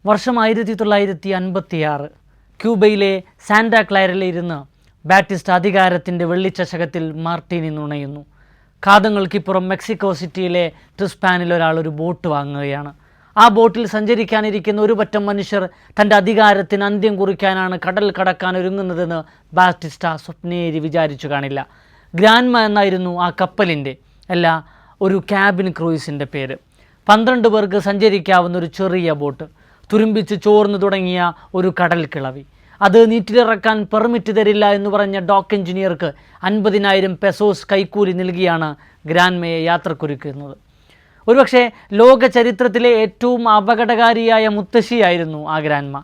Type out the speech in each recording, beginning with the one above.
വർഷം 1956 ക്യൂബയിലെ Santa ക്ലാരയിലിരുന്ന് Batista അധികാരത്തിൻ്റെ വെള്ളിച്ചശകത്തിൽ Martini നുണയുന്നു. കാതങ്ങൾക്കിപ്പുറം Mexico സിറ്റിയിലെ ട്രിസ്പാനിൽ ഒരാൾ ഒരു ബോട്ട് വാങ്ങുകയാണ്. ആ ബോട്ടിൽ സഞ്ചരിക്കാനിരിക്കുന്ന ഒരു പറ്റം മനുഷ്യർ തൻ്റെ അധികാരത്തിന് അന്ത്യം കുറിക്കാനാണ് കടൽ കടക്കാൻ ഒരുങ്ങുന്നതെന്ന് ബാറ്റിസ്റ്റ സ്വപ്നേരി വിചാരിച്ചു കാണില്ല. ഗ്രാൻമ എന്നായിരുന്നു ആ കപ്പലിൻ്റെ ഒരു ക്യാബിൻ ക്രൂയിസിൻ്റെ പേര്. 12 പേർക്ക് സഞ്ചരിക്കാവുന്ന ഒരു ചെറിയ ബോട്ട്. തുരുമ്പിച്ച് ചോർന്നു തുടങ്ങിയ ഒരു കടൽ കിളവി. അത് നീറ്റിലിറക്കാൻ പെർമിറ്റ് തരില്ല എന്ന് പറഞ്ഞ ഡോക്ക് എഞ്ചിനീയർക്ക് 50,000 പെസോസ് കൈക്കൂലി നൽകിയാണ് ഗ്രാൻമയെ യാത്രക്കൊരുക്കുന്നത്. ഒരുപക്ഷെ ലോക ചരിത്രത്തിലെ ഏറ്റവും അപകടകാരിയായ മുത്തശ്ശിയായിരുന്നു ആ ഗ്രാൻമ.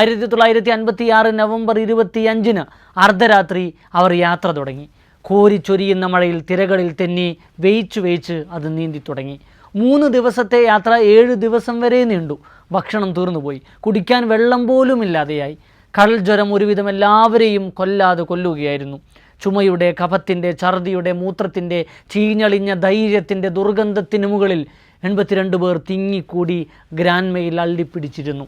1956 നവംബർ 25 അർദ്ധരാത്രി അവർ യാത്ര തുടങ്ങി. കോരിച്ചൊരിയുന്ന മഴയിൽ തിരകളിൽ തെന്നി വേയിച്ച് അത് നീന്തി തുടങ്ങി. 3 ദിവസത്തെ യാത്ര 7 ദിവസം വരെ നീണ്ടു. ഭക്ഷണം തീർന്നുപോയി. കുടിക്കാൻ വെള്ളം പോലും ഇല്ലാതെയായി. കടൽ ജ്വരം ഒരുവിധം എല്ലാവരെയും കൊല്ലുകയായിരുന്നു. ചുമയുടെ, കഫത്തിൻ്റെ, ഛർദിയുടെ, മൂത്രത്തിൻ്റെ, ചീഞ്ഞളിഞ്ഞ ധൈര്യത്തിൻ്റെ ദുർഗന്ധത്തിന് മുകളിൽ 82 പേർ തിങ്ങിക്കൂടി ഗ്രാൻമയിൽ അള്ളിപ്പിടിച്ചിരുന്നു.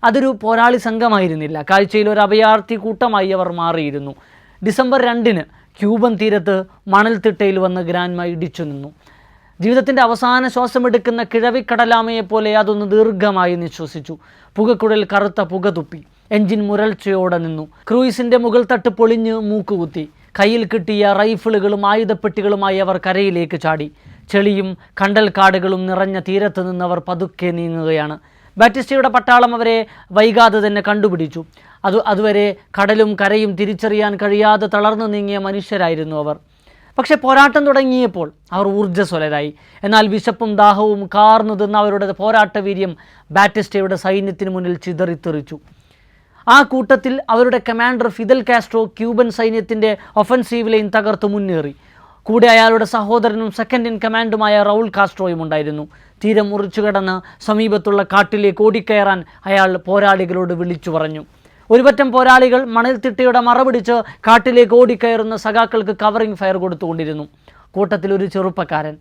അതൊരു പോരാളി സംഘമായിരുന്നില്ല. കാഴ്ചയിൽ ഒരു അഭയാർത്ഥി കൂട്ടമായി അവർ മാറിയിരുന്നു. ഡിസംബർ 2 ക്യൂബൻ തീരത്ത് മണൽത്തിട്ടയിൽ വന്ന് ഗ്രാൻമ ഇടിച്ചു നിന്നു. ജീവിതത്തിൻ്റെ അവസാന ശ്വാസമെടുക്കുന്ന കിഴവിക്കടലാമയെപ്പോലെ അതൊന്ന് ദീർഘമായി നിശ്വസിച്ചു. പുകക്കുഴൽ കറുത്ത പുക തുപ്പി. എഞ്ചിൻ മുരൾച്ചയോടെ നിന്നു. ക്രൂയിസിൻ്റെ മുകൾ തട്ട് പൊളിഞ്ഞ് മൂക്കുകുത്തി. കയ്യിൽ കിട്ടിയ റൈഫിളുകളും ആയുധപ്പെട്ടികളുമായി അവർ കരയിലേക്ക് ചാടി. ചെളിയും കണ്ടൽക്കാടുകളും നിറഞ്ഞ തീരത്ത് നിന്നവർ പതുക്കെ നീങ്ങുകയാണ്. ബാറ്റിസ്റ്റയുടെ പട്ടാളം അവരെ വൈകാതെ തന്നെ കണ്ടുപിടിച്ചു. അതുവരെ കടലും കരയും തിരിച്ചറിയാൻ കഴിയാതെ തളർന്നു നീങ്ങിയ മനുഷ്യരായിരുന്നു അവർ. പക്ഷെ പോരാട്ടം തുടങ്ങിയപ്പോൾ അവർ ഊർജ്ജസ്വലരായി. എന്നാൽ വിശപ്പും ദാഹവും കാർന്നു തിന്ന അവരുടെ പോരാട്ടവീര്യം ബാറ്റിസ്റ്റയുടെ സൈന്യത്തിന് മുന്നിൽ ചിതറിത്തെറിച്ചു. ആ കൂട്ടത്തിൽ അവരുടെ കമാൻഡർ ഫിദൽ കാസ്ട്രോ ക്യൂബൻ സൈന്യത്തിൻ്റെ ഒഫൻസീവ് ലൈൻ തകർത്ത് മുന്നേറി. കൂടെ അയാളുടെ സഹോദരനും സെക്കൻഡ് ഇൻ കമാൻഡുമായ റൗൾ കാസ്ട്രോയും ഉണ്ടായിരുന്നു. തീരം മുറിച്ചു കടന്ന് സമീപത്തുള്ള കാട്ടിലേക്ക് ഓടിക്കയറാൻ അയാൾ പോരാളികളോട് വിളിച്ചു പറഞ്ഞു. ഒരുപറ്റം പോരാളികൾ മണൽത്തിട്ടയുടെ മറപിടിച്ച് കാട്ടിലേക്ക് ഓടിക്കയറുന്ന സഖാക്കൾക്ക് കവറിംഗ് ഫയർ കൊടുത്തുകൊണ്ടിരുന്നു. കൂട്ടത്തിൽ ഒരു ചെറുപ്പക്കാരൻ.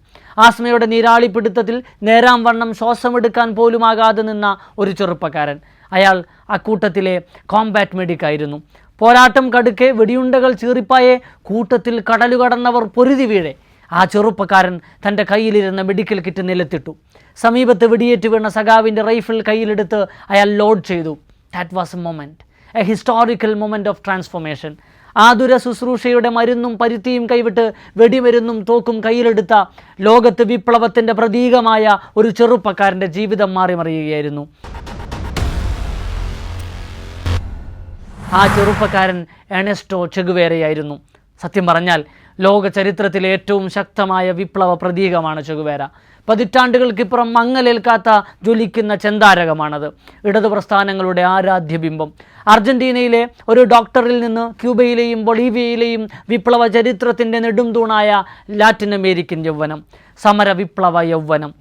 ആസ്മയുടെ നീരാളിപ്പിടുത്തത്തിൽ നേരാം വണ്ണം ശ്വാസമെടുക്കാൻ പോലുമാകാതെ നിന്ന ഒരു ചെറുപ്പക്കാരൻ. അയാൾ അക്കൂട്ടത്തിലെ കോമ്പാറ്റ് മെഡിക്കായിരുന്നു. പോരാട്ടം കടുക്കെ, വെടിയുണ്ടകൾ ചീറിപ്പായെ, കൂട്ടത്തിൽ കടലുകടന്നവർ പൊരുതി വീഴെ ആ ചെറുപ്പക്കാരൻ തൻ്റെ കയ്യിലിരുന്ന മെഡിക്കൽ കിറ്റ് നിലത്തിട്ടു. സമീപത്ത് വെടിയേറ്റ് വീണ സഖാവിൻ്റെ റൈഫിൾ കയ്യിലെടുത്ത് അയാൾ ലോഡ് ചെയ്തു. That was A moment, A historical moment of transformation. ആതുര ശുശ്രൂഷയുടെ മരുന്നും പരുത്തിയും കൈവിട്ട് വെടിമരുന്നും തോക്കും കയ്യിലെടുത്ത ലോകത്ത് വിപ്ലവത്തിൻ്റെ പ്രതീകമായ ഒരു ചെറുപ്പക്കാരൻ്റെ ജീവിതം മാറിമറിയുകയായിരുന്നു. ആ ചെറുപ്പക്കാരൻ എർണസ്റ്റോ ചെഗുവേരയായിരുന്നു. സത്യം പറഞ്ഞാൽ ലോക ചരിത്രത്തിലെ ഏറ്റവും ശക്തമായ വിപ്ലവ പ്രതീകമാണ് ചെഗുവേര. പതിറ്റാണ്ടുകൾക്കിപ്പുറം മങ്ങലേൽക്കാത്ത ജ്വലിക്കുന്ന ചെന്താരകമാണത്. ഇടതു പ്രസ്ഥാനങ്ങളുടെ ആരാധ്യബിംബം. അർജന്റീനയിലെ ഒരു ഡോക്ടറിൽ നിന്ന് ക്യൂബയിലെയും ബൊളീവിയയിലെയും വിപ്ലവ ചരിത്രത്തിൻ്റെ നെടുംതൂണായ ലാറ്റിൻ അമേരിക്കൻ യൗവനം, സമര വിപ്ലവ യൗവനം.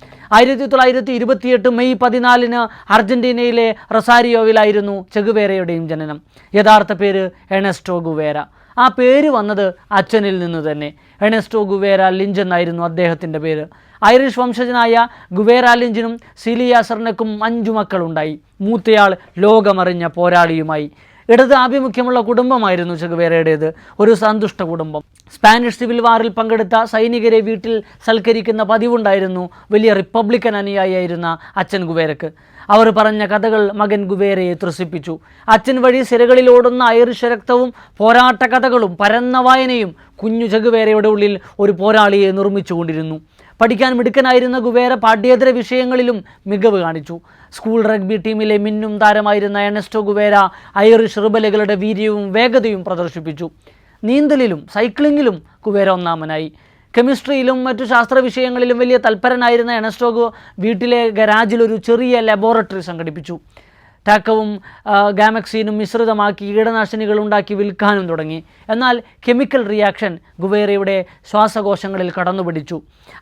1928 മെയ് 14 അർജന്റീനയിലെ റൊസാരിയോവിലായിരുന്നു ചെഗുവേരയുടെയും ജനനം. യഥാർത്ഥ പേര് എർണസ്റ്റോ ഗുവേര. ആ പേര് വന്നത് അച്ഛനിൽ നിന്ന് തന്നെ. എർണസ്റ്റോ ഗുവേര ലിഞ്ച് എന്നായിരുന്നു അദ്ദേഹത്തിൻ്റെ പേര്. ഐറിഷ് വംശജനായ ഗുവേര ലിഞ്ചിനും സിലിയ സർണക്കും 5 മക്കളുണ്ടായി. മൂത്തയാൾ ലോകമറിഞ്ഞ പോരാളിയുമായി. ഇടത് ആഭിമുഖ്യമുള്ള കുടുംബമായിരുന്നു ചെഗുവേരയുടേത്. ഒരു സന്തുഷ്ട കുടുംബം. സ്പാനിഷ് സിവിൽ വാറിൽ പങ്കെടുത്ത സൈനികരെ വീട്ടിൽ സൽക്കരിക്കുന്ന പതിവുണ്ടായിരുന്നു വലിയ റിപ്പബ്ലിക്കൻ അനുയായിയായിരുന്ന അച്ഛൻ ഗുവേരക്ക്. അവർ പറഞ്ഞ കഥകൾ മകൻ ഗുവേരയെ ത്രസിപ്പിച്ചു. അച്ഛൻ വഴി സിരകളിൽ ഓടുന്ന ഐറിഷ് രക്തവും പോരാട്ട കഥകളും പരന്ന വായനയും കുഞ്ഞു ചെഗുവേരയുടെ ഉള്ളിൽ ഒരു പോരാളിയെ നിർമ്മിച്ചുകൊണ്ടിരുന്നു. പഠിക്കാൻ മിടുക്കനായിരുന്ന ഗുവേര പാഠ്യേതര വിഷയങ്ങളിലും മികവ് കാണിച്ചു. സ്കൂൾ റഗ്ബി ടീമിലെ മിന്നും താരമായിരുന്ന എർണസ്റ്റോ ഗുവേര ഐറിഷ് റിബലുകളുടെ വീര്യവും വേഗതയും പ്രദർശിപ്പിച്ചു. നീന്തലിലും സൈക്ലിങ്ങിലും ഗുവേര ഒന്നാമനായി. കെമിസ്ട്രിയിലും മറ്റു ശാസ്ത്ര വിഷയങ്ങളിലും വലിയ തൽപരനായിരുന്ന എർണസ്റ്റോ വീട്ടിലെ ഗരാജിൽ ഒരു ചെറിയ ലബോറട്ടറി സംഘടിപ്പിച്ചു. ടാക്കവും ഗാമക്സീനും മിശ്രിതമാക്കി കീടനാശിനികൾ ഉണ്ടാക്കി വിൽക്കാനും തുടങ്ങി. എന്നാൽ കെമിക്കൽ റിയാക്ഷൻ ഗുവേരയുടെ ശ്വാസകോശങ്ങളിൽ കടന്നുപിടിച്ചു.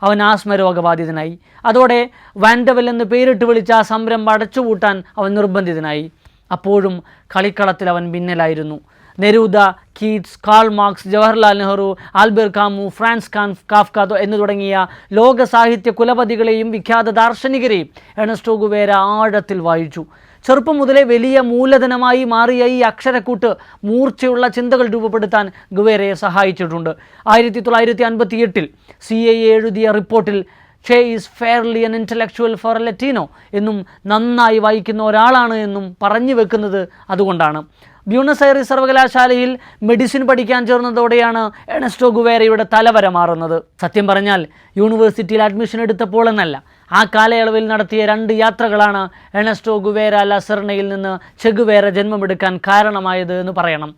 അവൻ ആസ്മ രോഗബാധിതനായി. അതോടെ വാൻഡവൽ എന്ന് പേരിട്ട് വിളിച്ച ആ സംരംഭം അടച്ചുപൂട്ടാൻ അവൻ നിർബന്ധിതനായി. അപ്പോഴും കളിക്കളത്തിൽ അവൻ ഭിന്നലായിരുന്നു. Neruda, Keats, Karl Marx, Jawaharlal Nehru, Albert Camus, Franz Kafka എന്ന് തുടങ്ങിയ ലോക സാഹിത്യ കുലപതികളെയും വിഖ്യാത ദാർശനികരെയും എർണസ്റ്റോ ഗുവേര ആഴത്തിൽ വായിച്ചു. ചെറുപ്പം മുതലേ വലിയ മൂലധനമായി മാറിയ ഈ അക്ഷരക്കൂട്ട് മൂർച്ചയുള്ള ചിന്തകൾ രൂപപ്പെടുത്താൻ ഗുവേരയെ സഹായിച്ചിട്ടുണ്ട്. 1958 CIA എഴുതിയ റിപ്പോർട്ടിൽ she is fairly an intellectual for a Latino എന്നും നന്നായി വായിക്കുന്ന ഒരാളാണ് എന്നും പറഞ്ഞു വെക്കുന്നത് അതുകൊണ്ടാണ്. ബ്യൂണസ് ഐറിസ് സർവകലാശാലയിൽ മെഡിസിൻ പഠിക്കാൻ ചേർന്നതോടെയാണ് എർണസ്റ്റോ ഗുവേരയുടെ തലവര മാറുന്നത്. സത്യം പറഞ്ഞാൽ യൂണിവേഴ്സിറ്റിയിൽ അഡ്മിഷൻ എടുത്തപ്പോൾ എന്നല്ല, ആ കാലയളവിൽ നടത്തിയ 2 യാത്രകളാണ് എർണസ്റ്റോ ഗുവേര ലസെർണയിൽ നിന്ന് ചെഗുവേര ജന്മമെടുക്കാൻ കാരണമായത് എന്ന് പറയണം.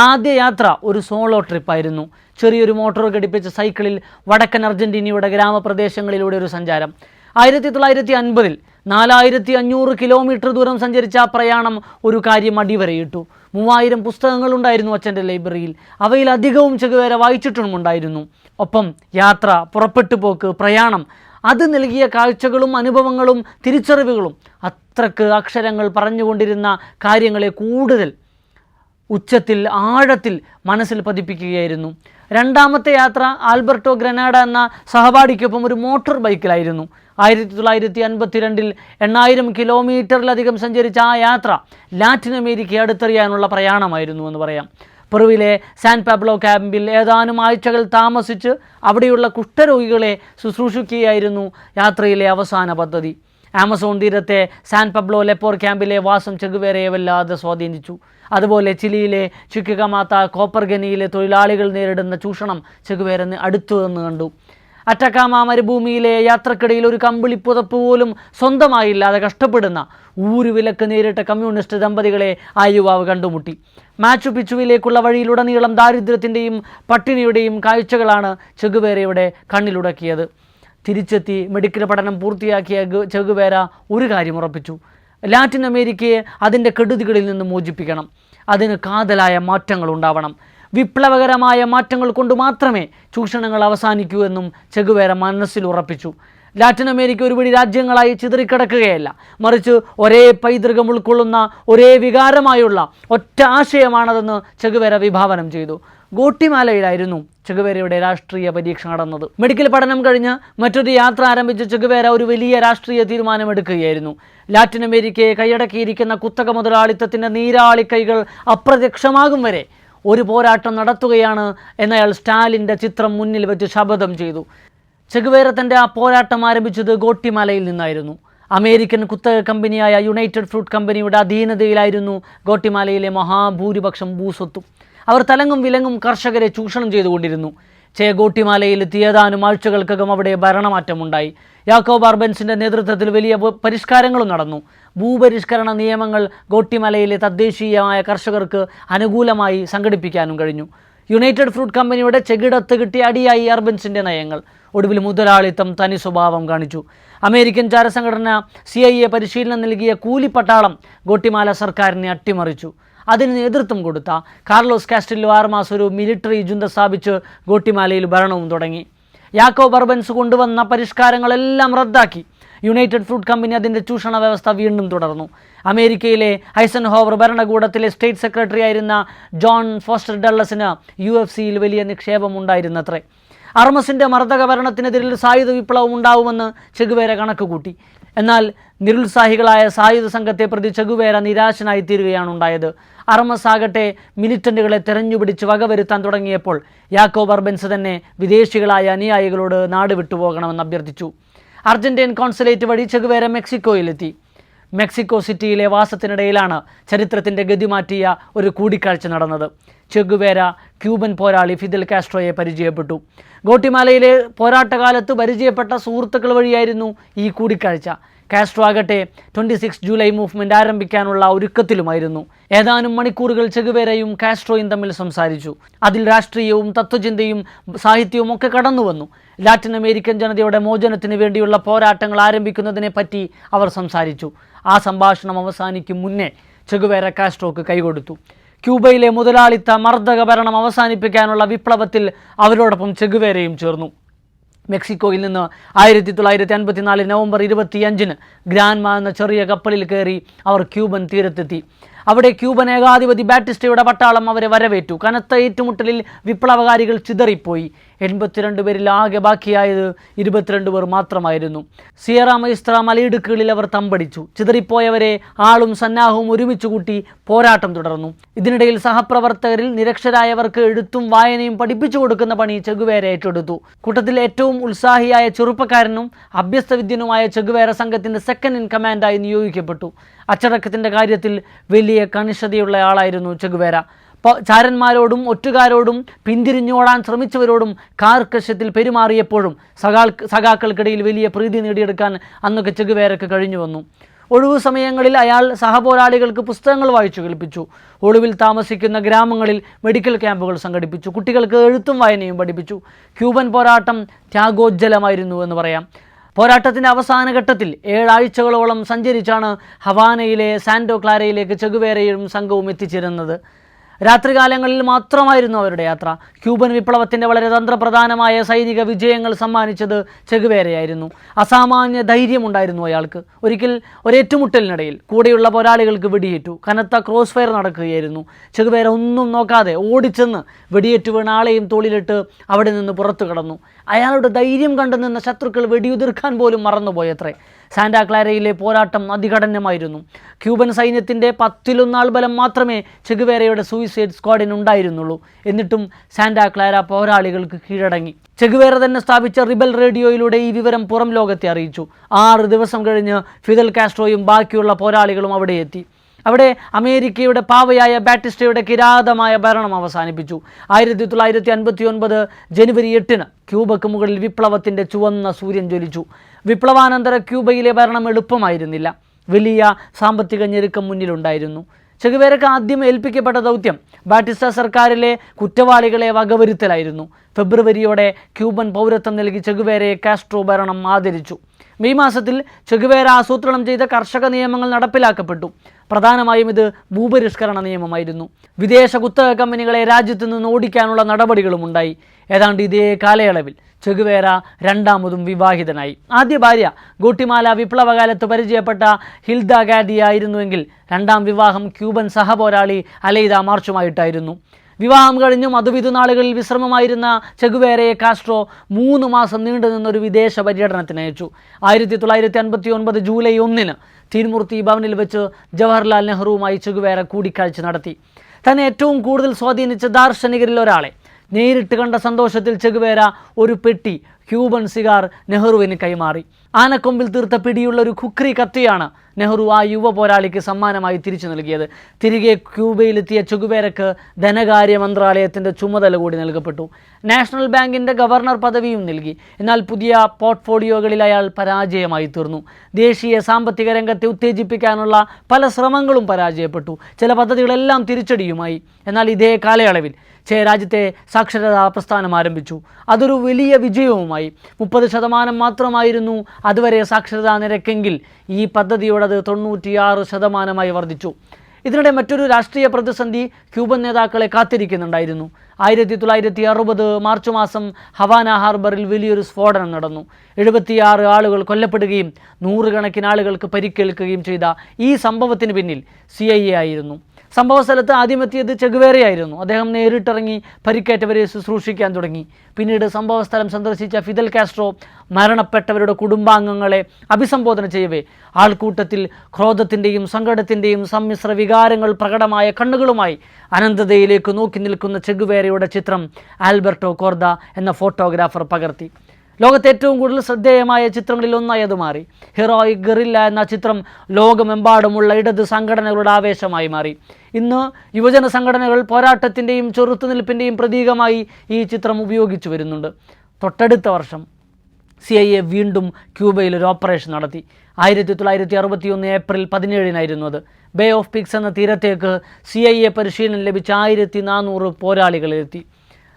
ആദ്യ യാത്ര ഒരു സോളോ ട്രിപ്പായിരുന്നു. ചെറിയൊരു മോട്ടോർ ഘടിപ്പിച്ച സൈക്കിളിൽ വടക്കൻ അർജന്റീനയുടെ ഗ്രാമപ്രദേശങ്ങളിലൂടെ ഒരു സഞ്ചാരം. 1950 4500 കിലോമീറ്റർ ദൂരം സഞ്ചരിച്ച ആ പ്രയാണം ഒരു കാര്യം അടിവരയിട്ടു. 3000 പുസ്തകങ്ങളുണ്ടായിരുന്നു അച്ഛൻ്റെ ലൈബ്രറിയിൽ. അവയിലധികവും ചെഗുവേര വായിച്ചിട്ടുമുണ്ടായിരുന്നു. ഒപ്പം യാത്ര, പുറപ്പെട്ടു പോക്ക്, പ്രയാണം, അത് നൽകിയ കാഴ്ചകളും അനുഭവങ്ങളും തിരിച്ചറിവുകളും അത്രക്ക് അക്ഷരങ്ങൾ പറഞ്ഞുകൊണ്ടിരുന്ന കാര്യങ്ങളെ കൂടുതൽ ഉച്ചത്തിൽ ആഴത്തിൽ മനസ്സിൽ പതിപ്പിക്കുകയായിരുന്നു. രണ്ടാമത്തെ യാത്ര ആൽബർട്ടോ ഗ്രനാഡ എന്ന സഹപാഠിക്കൊപ്പം ഒരു മോട്ടോർ ബൈക്കിലായിരുന്നു. 1952 8000 കിലോമീറ്ററിലധികം സഞ്ചരിച്ച ആ യാത്ര ലാറ്റിൻ അമേരിക്ക അടുത്തറിയാനുള്ള പ്രയാണമായിരുന്നു എന്ന് പറയാം. പെറുവിലെ സാൻ പാബ്ലോ ക്യാമ്പിൽ ഏതാനും ആഴ്ചകൾ താമസിച്ച് അവിടെയുള്ള കുഷ്ഠരോഗികളെ ശുശ്രൂഷിക്കുകയായിരുന്നു യാത്രയിലെ അവസാന പദ്ധതി. ആമസോൺ തീരത്തെ സാൻ പബ്ലോ ലെപ്പോർ ക്യാമ്പിലെ വാസം ചെഗുവേരയെ വല്ലാതെ സ്വാധീനിച്ചു. അതുപോലെ ചിലിയിലെ ചുക്കികമാത്ത കോപ്പർഗനിയിലെ തൊഴിലാളികൾ നേരിടുന്ന ചൂഷണം ചെഗുവേര അടുത്തു നിന്ന് കണ്ടു. അറ്റക്കാമ മരുഭൂമിയിലെ യാത്രക്കിടയിൽ ഒരു കമ്പിളിപ്പുതപ്പ് പോലും സ്വന്തമായില്ലാതെ കഷ്ടപ്പെടുന്ന ഊരുവിലക്ക് നേരിട്ട കമ്മ്യൂണിസ്റ്റ് ദമ്പതികളെ ആ യുവാവ് കണ്ടുമുട്ടി. മാച്ചു പിച്ചുവിലേക്കുള്ള വഴിയിലുടനീളം ദാരിദ്ര്യത്തിൻ്റെയും പട്ടിണിയുടെയും കാഴ്ചകളാണ് ചെഗുവേരയുടെ കണ്ണിലുടക്കിയത്. തിരിച്ചെത്തി മെഡിക്കൽ പഠനം പൂർത്തിയാക്കിയ ചെഗുവേര ഒരു കാര്യം ഉറപ്പിച്ചു: ലാറ്റിൻ അമേരിക്കയെ അതിൻ്റെ കെടുതികളിൽ നിന്ന് മോചിപ്പിക്കണം. അതിന് കാതലായ മാറ്റങ്ങൾ ഉണ്ടാവണം. വിപ്ലവകരമായ മാറ്റങ്ങൾ കൊണ്ട് മാത്രമേ ചൂഷണങ്ങൾ അവസാനിക്കൂ എന്നും ചെഗുവേര മനസ്സിൽ ഉറപ്പിച്ചു. ലാറ്റിൻ അമേരിക്ക ഒരുപിടി രാജ്യങ്ങളായി ചിതറിക്കിടക്കുകയല്ല, മറിച്ച് ഒരേ പൈതൃകം ഉൾക്കൊള്ളുന്ന ഒരേ വികാരമായുള്ള ഒറ്റ ആശയമാണതെന്ന് ചെഗുവേര വിഭാവനം ചെയ്തു. ഗോട്ടിമാലയിലായിരുന്നു ചെഗുവേരയുടെ രാഷ്ട്രീയ പരീക്ഷ നടന്നത്. മെഡിക്കൽ പഠനം കഴിഞ്ഞ് മറ്റൊരു യാത്ര ആരംഭിച്ച ചെഗുവേര ഒരു വലിയ രാഷ്ട്രീയ തീരുമാനമെടുക്കുകയായിരുന്നു. ലാറ്റിൻ അമേരിക്കയെ കൈയടക്കിയിരിക്കുന്ന കുത്തക മുതലാളിത്തത്തിൻ്റെ നീരാളി കൈകൾ അപ്രത്യക്ഷമാകും വരെ ഒരു പോരാട്ടം നടത്തുകയാണ് എന്നയാൾ സ്റ്റാലിൻ്റെ ചിത്രം മുന്നിൽ വെച്ച് ശപഥം ചെയ്തു. ചെഗുവേര തൻ്റെ ആ പോരാട്ടം ആരംഭിച്ചത് ഗോട്ടിമാലയിൽ നിന്നായിരുന്നു. അമേരിക്കൻ കുത്തക കമ്പനിയായ യുണൈറ്റഡ് ഫ്രൂട്ട് കമ്പനിയുടെ അധീനതയിലായിരുന്നു ഗോട്ടിമാലയിലെ മഹാഭൂരിപക്ഷം ഭൂസ്വത്തും. അവർ തലങ്ങും വിലങ്ങും കർഷകരെ ചൂഷണം ചെയ്തുകൊണ്ടിരുന്നു. ഗോട്ടിമാലയിലെത്തിയ ഏതാനും ആഴ്ചകൾക്കകം അവിടെ ഭരണമാറ്റമുണ്ടായി. യാക്കോബ് അർബൻസിൻ്റെ നേതൃത്വത്തിൽ വലിയ പരിഷ്കാരങ്ങളും നടന്നു. ഭൂപരിഷ്കരണ നിയമങ്ങൾ ഗോട്ടിമാലയിലെ തദ്ദേശീയമായ കർഷകർക്ക് അനുകൂലമായി സംഘടിപ്പിക്കാനും കഴിഞ്ഞു. യുണൈറ്റഡ് ഫ്രൂട്ട് കമ്പനിയുടെ ചെകിടത്ത് കിട്ടിയ അടിയായി അർബൻസിൻ്റെ നയങ്ങൾ. ഒടുവിൽ മുതലാളിത്തം തനി സ്വഭാവം കാണിച്ചു. അമേരിക്കൻ ചാരസംഘടന CIA പരിശീലനം നൽകിയ കൂലിപ്പട്ടാളം ഗോട്ടിമാല സർക്കാരിനെ അട്ടിമറിച്ചു. അതിന് നേതൃത്വം കൊടുത്ത കാർലോസ് കാസ്റ്റില്ലോ 6 മാസം ഒരു മിലിറ്ററി ജുന്ത സ്ഥാപിച്ച് ഗോട്ടിമാലയിൽ ഭരണവും തുടങ്ങി. യാക്കോബ് അർബൻസ് കൊണ്ടുവന്ന പരിഷ്കാരങ്ങളെല്ലാം റദ്ദാക്കി യുണൈറ്റഡ് ഫ്രൂട്ട് കമ്പനി അതിൻ്റെ ചൂഷണ വ്യവസ്ഥ വീണ്ടും തുടർന്നു. അമേരിക്കയിലെ ഐസൻഹോവർ ഭരണകൂടത്തിലെ സ്റ്റേറ്റ് സെക്രട്ടറി ആയിരുന്ന ജോൺ ഫോസ്റ്റർ ഡള്ളസിന് UFC-യിൽ വലിയ നിക്ഷേപമുണ്ടായിരുന്നത്രേ. അർമസിൻ്റെ മർദ്ദക ഭരണത്തിനെതിരിൽ സായുധ വിപ്ലവം ഉണ്ടാവുമെന്ന് ചെഗുവേര കണക്കുകൂട്ടി. എന്നാൽ നിരുത്സാഹികളായ സായുധ സംഘത്തെ പ്രതി ചെഗുവേര നിരാശനായി തീരുകയാണ് ഉണ്ടായത്. അർമസ് ആകട്ടെ മിലിറ്റന്റുകളെ തെരഞ്ഞുപിടിച്ച് വകവരുത്താൻ തുടങ്ങിയപ്പോൾ യാക്കോബ് അർബൻസ് തന്നെ വിദേശികളായ അനുയായികളോട് നാട് വിട്ടുപോകണമെന്ന് അഭ്യർത്ഥിച്ചു. അർജന്റീൻ കോൺസുലേറ്റ് വഴി ചെഗുവേര മെക്സിക്കോയിലെത്തി. മെക്സിക്കോ സിറ്റിയിലെ വാസത്തിനിടയിലാണ് ചരിത്രത്തിൻ്റെ ഗതി മാറ്റിയ ഒരു കൂടിക്കാഴ്ച നടന്നത്. ചെഗുവേര ക്യൂബൻ പോരാളി ഫിദൽ കാസ്ട്രോയെ പരിചയപ്പെട്ടു. ഗോട്ടിമാലയിലെ പോരാട്ടകാലത്ത് പരിചയപ്പെട്ട സുഹൃത്തുക്കൾ വഴിയായിരുന്നു ഈ കൂടിക്കാഴ്ച. കാസ്ട്രോ ആകട്ടെ 26 ജൂലൈ മൂവ്മെൻറ്റ് ആരംഭിക്കാനുള്ള ഒരുക്കത്തിലുമായിരുന്നു. ഏതാനും മണിക്കൂറുകൾ ചെഗുവേരയും കാസ്ട്രോയും തമ്മിൽ സംസാരിച്ചു. അതിൽ രാഷ്ട്രീയവും തത്വചിന്തയും സാഹിത്യവും ഒക്കെ കടന്നു വന്നു. ലാറ്റിൻ അമേരിക്കൻ ജനതയുടെ മോചനത്തിന് വേണ്ടിയുള്ള പോരാട്ടങ്ങൾ ആരംഭിക്കുന്നതിനെ പറ്റി അവർ സംസാരിച്ചു. ആ സംഭാഷണം അവസാനിക്കും മുന്നേ ചെഗുവേര കാസ്ട്രോക്ക് കൈകൊടുത്തു. ക്യൂബയിലെ മുതലാളിത്ത മർദ്ദക ഭരണം അവസാനിപ്പിക്കാനുള്ള വിപ്ലവത്തിൽ അവരോടൊപ്പം ചെഗുവേരയും ചേർന്നു. മെക്സിക്കോയിൽ നിന്ന് 1954 നവംബർ 25 ഗ്രാൻമ എന്ന ചെറിയ കപ്പലിൽ കയറി അവർ ക്യൂബൻ തീരത്തെത്തി. അവിടെ ക്യൂബൻ ഏകാധിപതി ബാറ്റിസ്റ്റയുടെ പട്ടാളം അവരെ വരവേറ്റു. കനത്ത ഏറ്റുമുട്ടലിൽ വിപ്ലവകാരികൾ ചിതറിപ്പോയി. 82 പേരിൽ ആകെ ബാക്കിയായത് 22 പേർ മാത്രമായിരുന്നു. സിയറ മൈസ്ത്ര മലയിടുക്കുകളിൽ അവർ തമ്പടിച്ചു. ചിതറിപ്പോയവരെ ആളും സന്നാഹവും ഒരുമിച്ച് കൂട്ടി പോരാട്ടം തുടർന്നു. ഇതിനിടയിൽ സഹപ്രവർത്തകരിൽ നിരക്ഷരായവർക്ക് എഴുത്തും വായനയും പഠിപ്പിച്ചു കൊടുക്കുന്ന പണി ചെഗുവേര ഏറ്റെടുത്തു. കൂട്ടത്തിൽ ഏറ്റവും ഉത്സാഹിയായ ചെറുപ്പക്കാരനും അഭ്യസ്തവിദ്യനുമായ ചെഗുവേര സംഘത്തിന്റെ സെക്കൻഡ് ഇൻ കമാൻഡായി നിയോഗിക്കപ്പെട്ടു. അച്ചടക്കത്തിന്റെ കാര്യത്തിൽ വലിയ കണിശതയുള്ള ആളായിരുന്നു ചെഗുവേര. ചാരന്മാരോടും ഒറ്റുകാരോടും പിന്തിരിഞ്ഞോടാൻ ശ്രമിച്ചവരോടും കാർക്കശ്യത്തിൽ പെരുമാറിയപ്പോഴും സഖാക്കൾക്കിടയിൽ വലിയ പ്രീതി നേടിയെടുക്കാൻ അന്നൊക്കെ ചെഗുവേരക്ക് കഴിഞ്ഞു വന്നു. ഒഴിവു സമയങ്ങളിൽ അയാൾ സഹപോരാളികൾക്ക് പുസ്തകങ്ങൾ വായിച്ചു കേൾപ്പിച്ചു. ഒളിവിൽ താമസിക്കുന്ന ഗ്രാമങ്ങളിൽ മെഡിക്കൽ ക്യാമ്പുകൾ സംഘടിപ്പിച്ചു. കുട്ടികൾക്ക് എഴുത്തും വായനയും പഠിപ്പിച്ചു. ക്യൂബൻ പോരാട്ടം ത്യാഗോജ്ജലമായിരുന്നു എന്ന് പറയാം. പോരാട്ടത്തിൻ്റെ അവസാന ഘട്ടത്തിൽ 7 ആഴ്ചകളോളം സഞ്ചരിച്ചാണ് ഹവാനയിലെ സാന്റോ ക്ലാരയിലേക്ക് ചെഗുവേരയും സംഘവും എത്തിച്ചേരുന്നത്. രാത്രികാലങ്ങളിൽ മാത്രമായിരുന്നു അവരുടെ യാത്ര. ക്യൂബൻ വിപ്ലവത്തിൻ്റെ വളരെ തന്ത്രപ്രധാനമായ സൈനിക വിജയങ്ങൾ സമ്മാനിച്ചത് ചെഗുവേരയായിരുന്നു. അസാമാന്യ ധൈര്യമുണ്ടായിരുന്നു അയാൾക്ക്. ഒരിക്കൽ ഒരേറ്റുമുട്ടലിനിടയിൽ കൂടെയുള്ള പോരാളികൾക്ക് വെടിയേറ്റു. കനത്ത ക്രോസ് ഫയർ നടക്കുകയായിരുന്നു. ചെഗുവേര ഒന്നും നോക്കാതെ ഓടിച്ചെന്ന് വെടിയേറ്റു വീണ ആളെയും തോളിലിട്ട് അവിടെ നിന്ന് പുറത്തു കടന്നു. അയാളുടെ ധൈര്യം കണ്ടു നിന്ന ശത്രുക്കൾ വെടിയുതിർക്കാൻ പോലും മറന്നുപോയത്രേ. സാന്റാ ക്ലാരയിലെ പോരാട്ടം അതികഠിനമായിരുന്നു. ക്യൂബൻ സൈന്യത്തിൻ്റെ 10-1 ബലം മാത്രമേ ചെഗുവേരയുടെ സൂയിസൈഡ് സ്ക്വാഡിനുണ്ടായിരുന്നുള്ളൂ. എന്നിട്ടും സാന്റാ ക്ലാര പോരാളികൾക്ക് കീഴടങ്ങി. ചെഗുവേര തന്നെ സ്ഥാപിച്ച റിബൽ റേഡിയോയിലൂടെ ഈ വിവരം പുറം ലോകത്തെ അറിയിച്ചു. 6 ദിവസം കഴിഞ്ഞ് ഫിദൽ കാസ്ട്രോയും ബാക്കിയുള്ള പോരാളികളും അവിടെ എത്തി. അവിടെ അമേരിക്കയുടെ പാവയായ ബാറ്റിസ്റ്റയുടെ കിരാതമായ ഭരണം അവസാനിപ്പിച്ചു. 1959 ജനുവരി 8 ക്യൂബക്ക് മുകളിൽ വിപ്ലവത്തിൻ്റെ ചുവന്ന സൂര്യൻ ജ്വലിച്ചു. വിപ്ലവാനന്തര ക്യൂബയിലെ ഭരണം എളുപ്പമായിരുന്നില്ല. വലിയ സാമ്പത്തിക ഞെരുക്കം മുന്നിലുണ്ടായിരുന്നു. ചെഗുവേരക്ക് ആദ്യം ഏൽപ്പിക്കപ്പെട്ട ദൗത്യം ബാറ്റിസ്റ്റ സർക്കാരിലെ കുറ്റവാളികളെ വകവരുത്തലായിരുന്നു. ഫെബ്രുവരിയോടെ ക്യൂബൻ പൗരത്വം നൽകി ചെഗുവേരയെ കാസ്ട്രോ ഭരണം ആദരിച്ചു. മെയ് മാസത്തിൽ ചെഗുവേര ആസൂത്രണം ചെയ്ത കർഷക നിയമങ്ങൾ നടപ്പിലാക്കപ്പെട്ടു. പ്രധാനമായും ഇത് ഭൂപരിഷ്കരണ നിയമമായിരുന്നു. വിദേശ കുത്തക കമ്പനികളെ രാജ്യത്തു നിന്ന് ഓടിക്കാനുള്ള നടപടികളും ഉണ്ടായി. ഏതാണ്ട് ഇതേ കാലയളവിൽ ചെഗുവേര രണ്ടാമതും വിവാഹിതനായി. ആദ്യ ഭാര്യ ഗോട്ടിമാല വിപ്ലവകാലത്ത് പരിചയപ്പെട്ട ഹിൽദ ഗാഡിയ ആയിരുന്നുവെങ്കിൽ രണ്ടാം വിവാഹം ക്യൂബൻ സഹപോരാളി അലൈദ മാർച്ചുമായിട്ടായിരുന്നു. വിവാഹം കഴിഞ്ഞും അതുവിധു നാളുകളിൽ വിശ്രമമായിരുന്ന ചെഗുവേരയെ കാസ്ട്രോ 3 മാസം നീണ്ടുനിന്നൊരു വിദേശ പര്യടനത്തിന് അയച്ചു. 1959 ജൂലൈ 1 തീൻമൂർത്തി ഭവനിൽ വെച്ച് ജവഹർലാൽ നെഹ്റുവുമായി ചെഗുവേര കൂടിക്കാഴ്ച നടത്തി. തന്നെ ഏറ്റവും കൂടുതൽ സ്വാധീനിച്ച ദാർശനികരിൽ ഒരാളെ നേരിട്ട് കണ്ട സന്തോഷത്തിൽ ചെഗുവേര ഒരു പെട്ടി ക്യൂബൻ സിഗാർ നെഹ്റുവിന് കൈമാറി. ആനക്കൊമ്പിൽ തീർത്ത പിടിയുള്ള ഒരു ഖുക്രി കത്തിയാണ് നെഹ്റു ആ യുവ പോരാളിക്ക് സമ്മാനമായി തിരിച്ചു നൽകിയത്. തിരികെ ക്യൂബയിലെത്തിയ ചെഗുവേരക്ക് ധനകാര്യ മന്ത്രാലയത്തിൻ്റെ ചുമതല കൂടി നൽകപ്പെട്ടു. നാഷണൽ ബാങ്കിൻ്റെ ഗവർണർ പദവിയും നൽകി. എന്നാൽ പുതിയ പോർട്ട്ഫോളിയോകളിൽ അയാൾ പരാജയമായി തീർന്നു. ദേശീയ സാമ്പത്തിക രംഗത്തെ ഉത്തേജിപ്പിക്കാനുള്ള പല ശ്രമങ്ങളും പരാജയപ്പെട്ടു. ചില പദ്ധതികളെല്ലാം തിരിച്ചടിയുമായി. എന്നാൽ ഇതേ കാലയളവിൽ രാജ്യത്തെ സാക്ഷരതാ പ്രസ്ഥാനം ആരംഭിച്ചു. അതൊരു വലിയ വിജയവുമായി. 30% മാത്രമായിരുന്നു അതുവരെ സാക്ഷരതാ നിരക്കെങ്കിൽ ഈ പദ്ധതിയോടത് 96% വർദ്ധിച്ചു. ഇതിനിടെ മറ്റൊരു രാഷ്ട്രീയ പ്രതിസന്ധി ക്യൂബൻ നേതാക്കളെ കാത്തിരിക്കുന്നുണ്ടായിരുന്നു. 1960 മാർച്ച് മാസം ഹവാന ഹാർബറിൽ വലിയൊരു സ്ഫോടനം നടന്നു. 76 ആളുകൾ കൊല്ലപ്പെടുകയും 100 കണക്കിന് ആളുകൾക്ക് പരിക്കേൽക്കുകയും ചെയ്ത ഈ സംഭവത്തിന് പിന്നിൽ CIA ആയിരുന്നു. സംഭവ സ്ഥലത്ത് ആദ്യമെത്തിയത് ചെഗുവേരയായിരുന്നു. അദ്ദേഹം നേരിട്ടിറങ്ങി പരിക്കേറ്റവരെ ശുശ്രൂഷിക്കാൻ തുടങ്ങി. പിന്നീട് സംഭവസ്ഥലം സന്ദർശിച്ച ഫിദൽ കാസ്ട്രോ മരണപ്പെട്ടവരുടെ കുടുംബാംഗങ്ങളെ അഭിസംബോധന ചെയ്യവേ ആൾക്കൂട്ടത്തിൽ ക്രോധത്തിൻ്റെയും സങ്കടത്തിൻ്റെയും സമ്മിശ്ര വികാരങ്ങൾ പ്രകടമായ കണ്ണുകളുമായി അനന്തതയിലേക്ക് നോക്കി നിൽക്കുന്ന ചെഗുവേരയുടെ ചിത്രം ആൽബർട്ടോ കോർദ എന്ന ഫോട്ടോഗ്രാഫർ പകർത്തി. ലോകത്തെ ഏറ്റവും കൂടുതൽ ശ്രദ്ധേയമായ ചിത്രങ്ങളിൽ ഒന്നായി അത് മാറി. ഹീറോയിക് ഗറില്ല എന്ന ചിത്രം ലോകമെമ്പാടുമുള്ള ഇടത് സംഘടനകളുടെ ആവേശമായി മാറി. ഇന്ന് യുവജന സംഘടനകൾ പോരാട്ടത്തിൻ്റെയും ചെറുത്തുനിൽപ്പിൻ്റെയും പ്രതീകമായി ഈ ചിത്രം ഉപയോഗിച്ചു വരുന്നുണ്ട്. തൊട്ടടുത്ത വർഷം CIA വീണ്ടും ക്യൂബയിൽ ഒരു ഓപ്പറേഷൻ നടത്തി. 1961 ഏപ്രിൽ 17 അത്. ബേ ഓഫ് പിഗ്സ് എന്ന തീരത്തേക്ക് CIA പരിശീലനം ലഭിച്ച 1400 പോരാളികളെത്തി.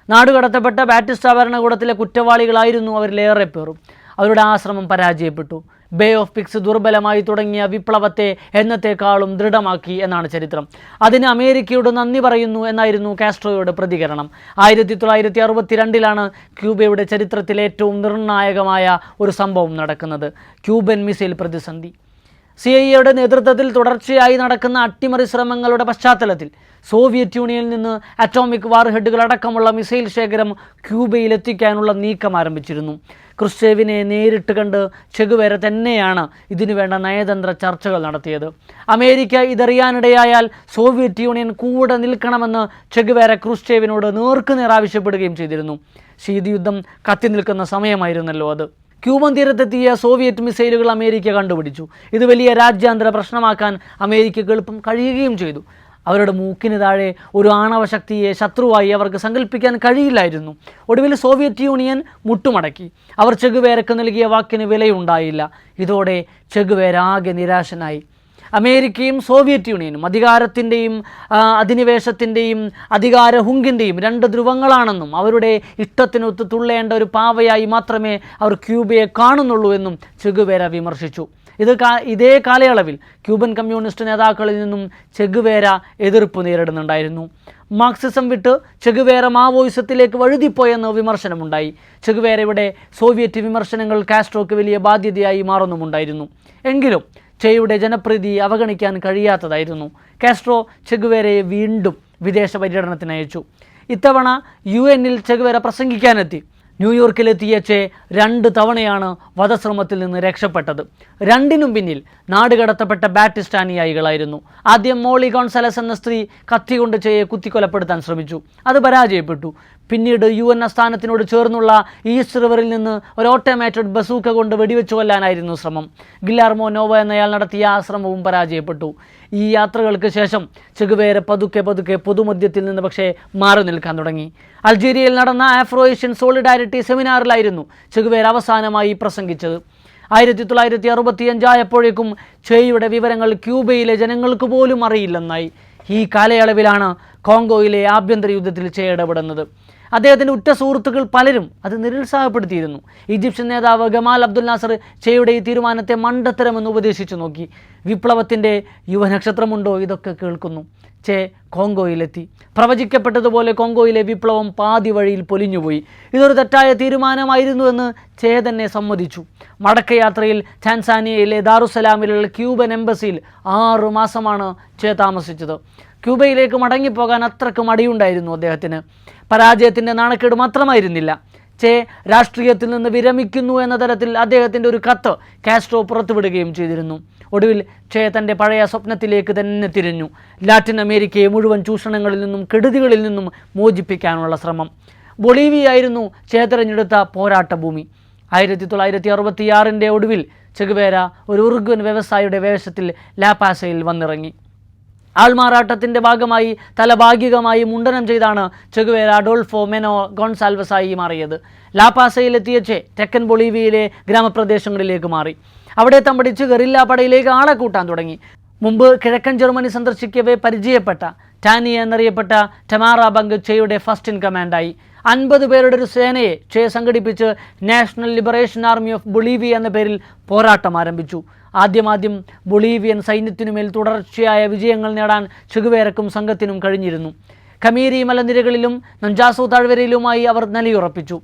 നാടുകടത്തപ്പെട്ട ബാറ്റിസ്റ്റ ഭരണകൂടത്തിലെ കുറ്റവാളികളായിരുന്നു അവരിലേറെ പേരും. അവരുടെ ആശ്രമം പരാജയപ്പെട്ടു. ബേ ഓഫ് പിഗ്സ് ദുർബലമായി തുടങ്ങിയ വിപ്ലവത്തെ എന്നത്തേക്കാളും ദൃഢമാക്കി എന്നാണ് ചരിത്രം. അതിന് അമേരിക്കയോട് നന്ദി പറയുന്നു എന്നായിരുന്നു കാസ്ട്രോയുടെ പ്രതികരണം. 1962 ക്യൂബയുടെ ചരിത്രത്തിലെ ഏറ്റവും നിർണായകമായ ഒരു സംഭവം നടക്കുന്നത്. ക്യൂബൻ മിസൈൽ പ്രതിസന്ധി. CIA നേതൃത്വത്തിൽ തുടർച്ചയായി നടക്കുന്ന അട്ടിമറി ശ്രമങ്ങളുടെ പശ്ചാത്തലത്തിൽ സോവിയറ്റ് യൂണിയനിൽ നിന്ന് അറ്റോമിക് വാർഹെഡുകൾ അടക്കമുള്ള മിസൈൽ ശേഖരം ക്യൂബയിലെത്തിക്കാനുള്ള നീക്കം ആരംഭിച്ചിരുന്നു. ക്രുഷ്ചേവിനെ നേരിട്ട് കണ്ട് ചെഗുവേര തന്നെയാണ് ഇതിനുവേണ്ട നയതന്ത്ര ചർച്ചകൾ നടത്തിയത്. അമേരിക്ക ഇതറിയാനിടയായാൽ സോവിയറ്റ് യൂണിയൻ കൂടെ നിൽക്കണമെന്ന് ചെഗുവേര ക്രുഷ്ചേവിനോട് നേർക്കുനേർ ആവശ്യപ്പെടുകയും ചെയ്തിരുന്നു. ശീതയുദ്ധം കത്തി നിൽക്കുന്ന സമയമായിരുന്നല്ലോ അത്. ക്യൂബൻ തീരത്തെത്തിയ സോവിയറ്റ് മിസൈലുകൾ അമേരിക്ക കണ്ടുപിടിച്ചു. ഇത് വലിയ രാജ്യാന്തര പ്രശ്നമാക്കാൻ അമേരിക്കക്ക് എളുപ്പം കഴിയുകയും ചെയ്തു. അവരുടെ മൂക്കിന് താഴെ ഒരു ആണവ ശക്തിയെ ശത്രുവായി അവർക്ക് സങ്കല്പിക്കാൻ കഴിയില്ലായിരുന്നു. ഒടുവിൽ സോവിയറ്റ് യൂണിയൻ മുട്ടുമടക്കി. അവർ ചെഗുവേരക്ക് നൽകിയ വാക്കിന് വിലയുണ്ടായില്ല. ഇതോടെ ചെഗുവേര ആകെ നിരാശനായി. അമേരിക്കയും സോവിയറ്റ് യൂണിയനും അധികാരത്തിൻ്റെയും അധിനിവേശത്തിൻ്റെയും അധികാരഹുങ്കിൻ്റെയും രണ്ട് ധ്രുവങ്ങളാണെന്നും അവരുടെ ഇഷ്ടത്തിനൊത്ത് തുള്ളേണ്ട ഒരു പാവയായി മാത്രമേ അവർ ക്യൂബയെ കാണുന്നുള്ളൂ എന്നും ചെഗുവേര വിമർശിച്ചു. ഇതേ കാലയളവിൽ ക്യൂബൻ കമ്മ്യൂണിസ്റ്റ് നേതാക്കളിൽ നിന്നും ചെഗുവേര എതിർപ്പ് നേരിടുന്നുണ്ടായിരുന്നു. മാർക്സിസം വിട്ട് ചെഗുവേര മാവോയിസത്തിലേക്ക് വഴുതിപ്പോയെന്ന് വിമർശനമുണ്ടായി. ചെഗുവേരയുടെ സോവിയറ്റ് വിമർശനങ്ങൾ കാസ്ട്രോക്ക് വലിയ ബാധ്യതയായി മാറുന്നുമുണ്ടായിരുന്നു. എങ്കിലും ചെയുടെ ജനപ്രീതി അവഗണിക്കാൻ കഴിയാത്തതായിരുന്നു. കാസ്ട്രോ ചെഗുവേരയെ വീണ്ടും വിദേശ പര്യടനത്തിനയച്ചു. ഇത്തവണ UN ചെഗുവേര പ്രസംഗിക്കാനെത്തി. ന്യൂയോർക്കിലെത്തിയ ചെ 2 തവണയാണ് വധശ്രമത്തിൽ നിന്ന് രക്ഷപ്പെട്ടത്. രണ്ടിനും പിന്നിൽ നാടുകടത്തപ്പെട്ട ബാറ്റിസ്റ്റ് അനുയായികളായിരുന്നു. ആദ്യം മോളി ഗോൺസാലസ് എന്ന സ്ത്രീ കത്തി കൊണ്ട് ചെയെ കുത്തിക്കൊലപ്പെടുത്താൻ ശ്രമിച്ചു. അത് പരാജയപ്പെട്ടു. പിന്നീട് UN ആസ്ഥാനത്തിനോട് ചേർന്നുള്ള ഈസ്റ്റ് റിവറിൽ നിന്ന് ഒരു ഓട്ടോമാറ്റഡ് ബസൂക്ക കൊണ്ട് വെടിവെച്ചു കൊല്ലാനായിരുന്നു ശ്രമം. ഗില്ലാർമോ നോവ എന്നയാൾ നടത്തിയ ആ ശ്രമവും പരാജയപ്പെട്ടു. ഈ യാത്രകൾക്ക് ശേഷം ചെഗുവേര പതുക്കെ പൊതുമധ്യത്തിൽ നിന്ന് പക്ഷേ മാറി നിൽക്കാൻ തുടങ്ങി. അൾജീരിയയിൽ നടന്ന ആഫ്രോ ഏഷ്യൻ സോളിഡാരിറ്റി സെമിനാറിലായിരുന്നു ചെഗുവേര അവസാനമായി പ്രസംഗിച്ചത്. 1965 ആയപ്പോഴേക്കും ചെയുടെ വിവരങ്ങൾ ക്യൂബയിലെ ജനങ്ങൾക്ക് പോലും അറിയില്ലെന്നായി. ഈ കാലയളവിലാണ് കോങ്കോയിലെ ആഭ്യന്തര യുദ്ധത്തിൽ ചെ ഇടപെടുന്നത്. അദ്ദേഹത്തിൻ്റെ ഉറ്റ സുഹൃത്തുക്കൾ പലരും അത് നിരുത്സാഹപ്പെടുത്തിയിരുന്നു. ഈജിപ്ഷ്യൻ നേതാവ് ഗമാൽ അബ്ദുൽ നാസർ ചെയുടെ ഈ തീരുമാനത്തെ മണ്ടത്തരമെന്ന് ഉപദേശിച്ചു നോക്കി. വിപ്ലവത്തിൻ്റെ യുവനക്ഷത്രമുണ്ടോ ഇതൊക്കെ കേൾക്കുന്നു. ചെ കോങ്കോയിലെത്തി. പ്രവചിക്കപ്പെട്ടതുപോലെ കോങ്കോയിലെ വിപ്ലവം പാതി വഴിയിൽ പൊലിഞ്ഞുപോയി. ഇതൊരു തെറ്റായ തീരുമാനമായിരുന്നുവെന്ന് ചെ തന്നെ സമ്മതിച്ചു. മടക്കയാത്രയിൽ ടാൻസാനിയയിലെ ദാറുസലാമിലുള്ള ക്യൂബൻ എംബസിയിൽ 6 മാസമാണ് ചെ താമസിച്ചത്. ക്യൂബയിലേക്ക് മടങ്ങിപ്പോകാൻ അത്രക്ക് മടിയുണ്ടായിരുന്നു അദ്ദേഹത്തിന്. പരാജയത്തിൻ്റെ നാണക്കേട് മാത്രമായിരുന്നില്ല. ചെ രാഷ്ട്രീയത്തിൽ നിന്ന് വിരമിക്കുന്നു എന്ന തരത്തിൽ അദ്ദേഹത്തിൻ്റെ ഒരു കത്ത് കാസ്ട്രോ പുറത്തുവിടുകയും ചെയ്തിരുന്നു. ഒടുവിൽ ചെ തൻ്റെ പഴയ സ്വപ്നത്തിലേക്ക് തന്നെ തിരിഞ്ഞു. ലാറ്റിൻ അമേരിക്കയെ മുഴുവൻ ചൂഷണങ്ങളിൽ നിന്നും കെടുതികളിൽ നിന്നും മോചിപ്പിക്കാനുള്ള ശ്രമം. ബൊളീവിയായിരുന്നു ചെ തിരഞ്ഞെടുത്ത പോരാട്ട ഭൂമി. 1966 ഒടുവിൽ ചെഗുവേര ഒരു ഉറുഗ്വൻ വ്യവസായിയുടെ വേഷത്തിൽ ലാപാസയിൽ വന്നിറങ്ങി. ആൾമാറാട്ടത്തിൻ്റെ ഭാഗമായി ഭാഗികമായി മുണ്ടനം ചെയ്താണ് ചെഗുവേര അഡോൾഫോ മെനോ ഗോൺസാൽവസായി മാറിയത്. ലാപാസയിലെത്തിയ ചെ തെക്കൻ ബൊളീവിയയിലെ ഗ്രാമപ്രദേശങ്ങളിലേക്ക് മാറി. അവിടെ തമ്പടിച്ച് ഗറില്ല പടയിലേക്ക് ആളെ കൂട്ടാൻ തുടങ്ങി. മുമ്പ് കിഴക്കൻ ജർമ്മനി സന്ദർശിക്കവേ പരിചയപ്പെട്ട ടാനി എന്നറിയപ്പെട്ട ടമാറ ബങ്ക് ചെയുടെ ഫസ്റ്റ് ഇൻ കമാൻഡായി. 50 പേരുടെ ഒരു സേനയെ ചെ സംഘടിപ്പിച്ച് national liberation army of Bolivia എന്ന പേരിൽ പോരാട്ടം ആരംഭിച്ചു. ആദ്യം ബൊളീവിയൻ സൈന്യത്തിനുമേൽ തുടർച്ചയായ വിജയങ്ങൾ നേടാൻ ചെഗുവേരക്കും സംഘത്തിനും കഴിഞ്ഞിരുന്നു. കമീരി മലനിരകളിലും നഞ്ചാസോ താഴ്വരയിലുമായി അവർ നിലയുറപ്പിച്ചു.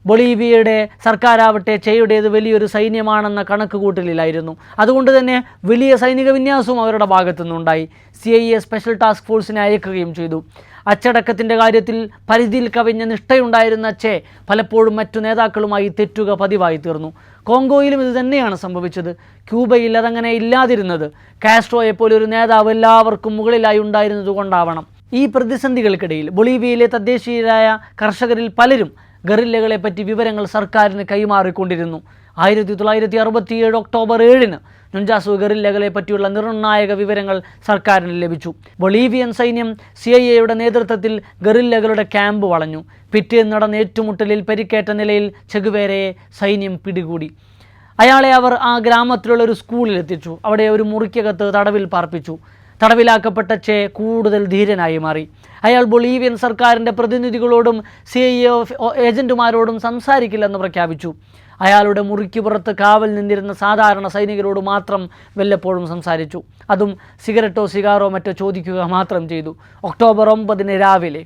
ബൊളീവിയയുടെ സർക്കാരാവട്ടെ ചെയുടേത് വലിയൊരു സൈന്യമാണെന്ന കണക്കുകൂട്ടലിലായിരുന്നു. അതുകൊണ്ട് തന്നെ വലിയ സൈനിക വിന്യാസവും അവരുടെ ഭാഗത്തു നിന്നുണ്ടായി. CIA സ്പെഷ്യൽ ടാസ്ക് ഫോഴ്സിനെ അയക്കുകയും ചെയ്തു. അച്ചടക്കത്തിൻ്റെ കാര്യത്തിൽ പരിധിയിൽ കവിഞ്ഞ നിഷ്ഠയുണ്ടായിരുന്ന ചെ പലപ്പോഴും മറ്റു നേതാക്കളുമായി തെറ്റുക പതിവായി തീർന്നു. കോങ്കോയിലും ഇത് തന്നെയാണ് സംഭവിച്ചത്. ക്യൂബയിൽ അതങ്ങനെ ഇല്ലാതിരുന്നത് കാസ്ട്രോയെപ്പോലെ ഒരു നേതാവ് എല്ലാവർക്കും മുകളിലായി ഉണ്ടായിരുന്നത് കൊണ്ടാവണം. ഈ പ്രതിസന്ധികൾക്കിടയിൽ ബൊളീവിയയിലെ തദ്ദേശീയരായ കർഷകരിൽ പലരും ഗറില്ലകളെപ്പറ്റി വിവരങ്ങൾ സർക്കാരിന് കൈമാറിക്കൊണ്ടിരുന്നു. 1967 ഒക്ടോബർ 7 നൊഞ്ചാസോ ഗറില്ലകളെ പറ്റിയുള്ള നിർണായക വിവരങ്ങൾ സർക്കാരിന് ലഭിച്ചു. ബൊളീവിയൻ സൈന്യം CIA നേതൃത്വത്തിൽ ഗറില്ലകളുടെ ക്യാമ്പ് വളഞ്ഞു. പിറ്റേന്ന് നടന്ന ഏറ്റുമുട്ടലിൽ പരിക്കേറ്റ നിലയിൽ ചെഗുവേരയെ സൈന്യം പിടികൂടി. അയാളെ അവർ ആ ഗ്രാമത്തിലുള്ള ഒരു സ്കൂളിലെത്തിച്ചു. അവിടെ ഒരു മുറിക്കകത്ത് തടവിൽ പാർപ്പിച്ചു. തടവിലാക്കപ്പെട്ട ചെ കൂടുതൽ ധീരനായി മാറി. അയാൾ ബൊളീവിയൻ സർക്കാരിൻ്റെ പ്രതിനിധികളോടും CIA ഏജന്റുമാരോടും സംസാരിക്കില്ലെന്ന് പ്രഖ്യാപിച്ചു. അയാളുടെ മുറിക്ക് പുറത്ത് കാവൽ നിന്നിരുന്ന സാധാരണ സൈനികരോട് മാത്രം വല്ലപ്പോഴും സംസാരിച്ചു. അതും സിഗരറ്റോ സിഗാറോ മറ്റോ ചോദിക്കുക മാത്രം ചെയ്തു. ഒക്ടോബർ 9 രാവിലെ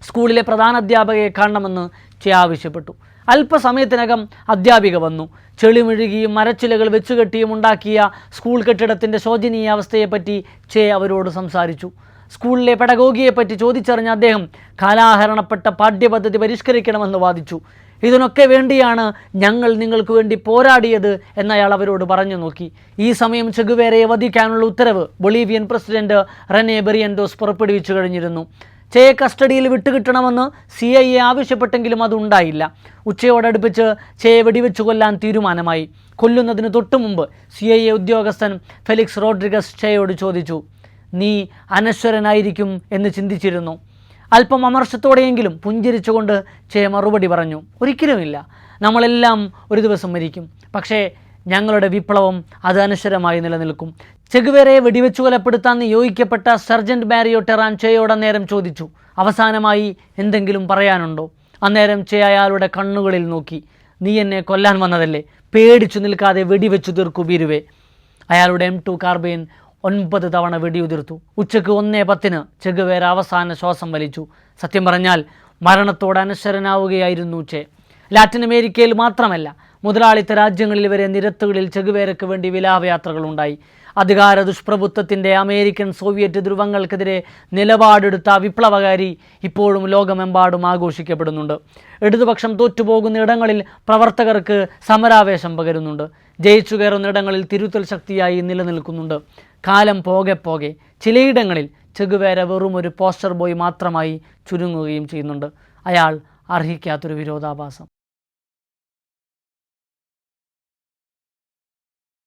സ്കൂളിലെ പ്രധാനാധ്യാപകയെ കാണണമെന്ന് ചെ ആവശ്യപ്പെട്ടു. അല്പസമയത്തിനകം അധ്യാപിക വന്നു. ചെളിമിഴുകിയും മരച്ചിലകൾ വെച്ചുകെട്ടിയും ഉണ്ടാക്കിയ സ്കൂൾ കെട്ടിടത്തിൻ്റെ ശോചനീയ അവസ്ഥയെപ്പറ്റി ചെ അവരോട് സംസാരിച്ചു. സ്കൂളിലെ പെഡഗോഗിയെപ്പറ്റി ചോദിച്ചറിഞ്ഞ അദ്ദേഹം കാലാഹരണപ്പെട്ട പാഠ്യപദ്ധതി പരിഷ്കരിക്കണമെന്ന് വാദിച്ചു. ഇതിനൊക്കെ വേണ്ടിയാണ് ഞങ്ങൾ നിങ്ങൾക്ക് വേണ്ടി പോരാടിയത് എന്നയാൾ അവരോട് പറഞ്ഞു നോക്കി. ഈ സമയം ചെഗുവേരയെ വധിക്കാനുള്ള ഉത്തരവ് ബൊളീവിയൻ പ്രസിഡന്റ് റെനെ ബെറിയൻഡോസ് പുറപ്പെടുവിച്ചു കഴിഞ്ഞിരുന്നു. ചെയെ കസ്റ്റഡിയിൽ വിട്ടുകിട്ടണമെന്ന് CIA ആവശ്യപ്പെട്ടെങ്കിലും അതുണ്ടായില്ല. ഉച്ചയോടടുപ്പിച്ച് ചെയെ വെടിവെച്ചു കൊല്ലാൻ തീരുമാനമായി. കൊല്ലുന്നതിന് തൊട്ടു മുമ്പ് CIA ഉദ്യോഗസ്ഥൻ ഫെലിക്സ് റോഡ്രിഗസ് ചെയോട് ചോദിച്ചു, നീ അനശ്വരനായിരിക്കും എന്ന് ചിന്തിച്ചിരുന്നു? അല്പം അമർഷത്തോടെയെങ്കിലും പുഞ്ചിരിച്ചുകൊണ്ട് ചെ മറുപടി പറഞ്ഞു, ഒരിക്കലുമില്ല. നമ്മളെല്ലാം ഒരു ദിവസം മരിക്കും. പക്ഷേ ഞങ്ങളുടെ വിപ്ലവം അത് അനശ്വരമായി നിലനിൽക്കും. ചെഗുവേരയെ വെടിവെച്ചു കൊലപ്പെടുത്താൻ നിയോഗിക്കപ്പെട്ട സർജന്റ് മാരിയോ ടെറാൻ ചെയോട് അന്നേരം ചോദിച്ചു, അവസാനമായി എന്തെങ്കിലും പറയാനുണ്ടോ? അന്നേരം ചെ അയാളുടെ കണ്ണുകളിൽ നോക്കി. നീ എന്നെ കൊല്ലാൻ വന്നതല്ലേ? പേടിച്ചു നിൽക്കാതെ വെടിവെച്ചു തീർക്കൂ ഭീരുവേ. അയാളുടെ M2 കാർബൈൻ 9 തവണ വെടിയുതിർത്തു. ഉച്ചയ്ക്ക് 1:10 ചെഗുവേര അവസാന ശ്വാസം വലിച്ചു. സത്യം പറഞ്ഞാൽ മരണത്തോട് അനശ്വരനാവുകയായിരുന്നു ചെ. ലാറ്റിൻ അമേരിക്കയിൽ മാത്രമല്ല, മുതലാളിത്ത രാജ്യങ്ങളിൽ വരെ നിരത്തുകളിൽ ചെഗുവേരയ്ക്ക് വേണ്ടി വിലാപയാത്രകളുണ്ടായി. അധികാര ദുഷ്പ്രഭുത്വത്തിൻ്റെ അമേരിക്കൻ സോവിയറ്റ് ധ്രുവങ്ങൾക്കെതിരെ നിലപാടെടുത്ത വിപ്ലവകാരി ഇപ്പോഴും ലോകമെമ്പാടും ആഘോഷിക്കപ്പെടുന്നുണ്ട്. ഇടതുപക്ഷം തോറ്റുപോകുന്ന ഇടങ്ങളിൽ പ്രവർത്തകർക്ക് സമരാവേശം പകരുന്നുണ്ട്. ജയിച്ചു കയറുന്ന ഇടങ്ങളിൽ തിരുത്തൽ ശക്തിയായി നിലനിൽക്കുന്നുണ്ട്. കാലം പോകെ പോകെ ചിലയിടങ്ങളിൽ ചെഗുവേര വെറും ഒരു പോസ്റ്റർ ബോയ് മാത്രമായി ചുരുങ്ങുകയും ചെയ്യുന്നുണ്ട്. അയാൾ അർഹിക്കാത്തൊരു വിരോധാഭാസം.